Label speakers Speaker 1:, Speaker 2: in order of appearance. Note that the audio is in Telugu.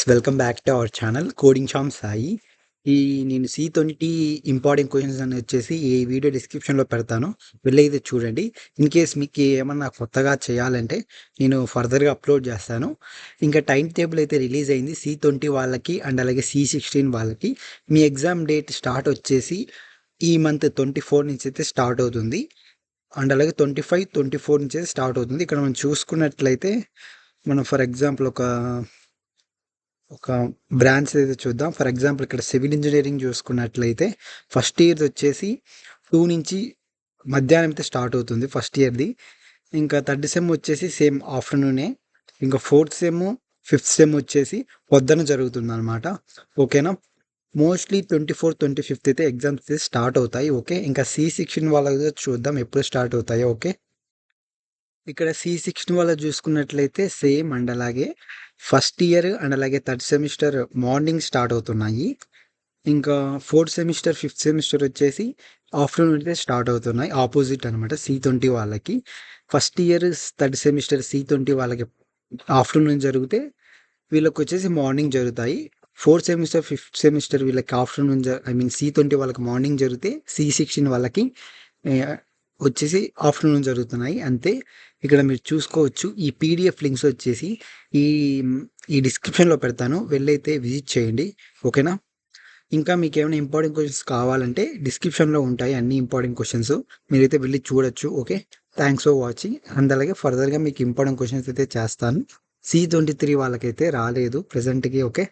Speaker 1: Guys welcome back to our channel coding Sam Sai. నేను C20 ఇంపార్టెంట్ క్వశ్చన్స్ అని వచ్చేసి ఈ వీడియో డిస్క్రిప్షన్లో పెడతాను, వెళ్ళైతే చూడండి. ఇన్ కేస్ మీకు ఏమన్నా కొత్తగా చేయాలంటే నేను ఫర్దర్గా అప్లోడ్ చేస్తాను. ఇంకా టైం టేబుల్ అయితే రిలీజ్ అయింది C20 వాళ్ళకి అండ్ అలాగే C16 వాళ్ళకి. మీ ఎగ్జామ్ డేట్ స్టార్ట్ వచ్చేసి ఈ మంత్ 24 నుంచి అయితే స్టార్ట్ అవుతుంది అండ్ అలాగే 25, 24 నుంచి అయితే స్టార్ట్ అవుతుంది. ఇక్కడ మనం చూసుకున్నట్లయితే మనం ఫర్ ఎగ్జాంపుల్ ఒక బ్రాంచ్ అయితే చూద్దాం. ఫర్ ఎగ్జాంపుల్ ఇక్కడ సివిల్ ఇంజనీరింగ్ చూసుకున్నట్లయితే ఫస్ట్ ఇయర్ వచ్చేసి 2 నుంచి మధ్యాహ్నం అయితే స్టార్ట్ అవుతుంది ఫస్ట్ ఇయర్ది. ఇంకా థర్డ్ సెమ్ వచ్చేసి సేమ్ ఆఫ్టర్నూనే. ఇంకా ఫోర్త్ సెమ్, ఫిఫ్త్ సెమ్ వచ్చేసి పొద్దున జరుగుతుంది అనమాట. ఓకేనా. మోస్ట్లీ 24, 25 అయితే ఎగ్జామ్స్ అయితే స్టార్ట్ అవుతాయి. ఓకే. ఇంకా C16 వాళ్ళకి చూద్దాం ఎప్పుడు స్టార్ట్ అవుతాయో. ఓకే. ఇక్కడ C16 వాళ్ళ చూసుకున్నట్లయితే సేమ్ అండ్ అలాగే ఫస్ట్ ఇయర్ అండ్ అలాగే థర్డ్ సెమిస్టర్ మార్నింగ్ స్టార్ట్ అవుతున్నాయి. ఇంకా ఫోర్త్ సెమిస్టర్, ఫిఫ్త్ సెమిస్టర్ వచ్చేసి ఆఫ్టర్నూన్ అయితే స్టార్ట్ అవుతున్నాయి. ఆపోజిట్ అనమాట C20 వాళ్ళకి. First year third semester C20 వాళ్ళకి ఆఫ్టర్నూన్ జరిగితే వీళ్ళకి వచ్చేసి మార్నింగ్ జరుగుతాయి. ఫోర్త్ సెమిస్టర్, ఫిఫ్త్ సెమిస్టర్ వీళ్ళకి ఆఫ్టర్నూన్ C20 వాళ్ళకి మార్నింగ్ జరిగితే C16 వాళ్ళకి వచ్చేసి ఆఫ్టర్నూన్ జరుగుతున్నాయి. అంతే. ఇక్కడ మీరు చూసుకోవచ్చు. ఈ PDF లింక్స్ వచ్చేసి ఈ ఈ డిస్క్రిప్షన్లో పెడతాను, వెళ్ళైతే విజిట్ చేయండి. ఓకేనా. ఇంకా మీకు ఏమైనా ఇంపార్టెంట్ క్వశ్చన్స్ కావాలంటే డిస్క్రిప్షన్లో ఉంటాయి అన్ని ఇంపార్టెంట్ క్వశ్చన్స్, మీరైతే వెళ్ళి చూడొచ్చు. Okay. Thanks for watching. And అలాగే ఫర్దర్గా మీకు ఇంపార్టెంట్ క్వశ్చన్స్ అయితే చేస్తాను. C23 వాళ్ళకైతే రాలేదు ప్రజెంట్కి. ఓకే.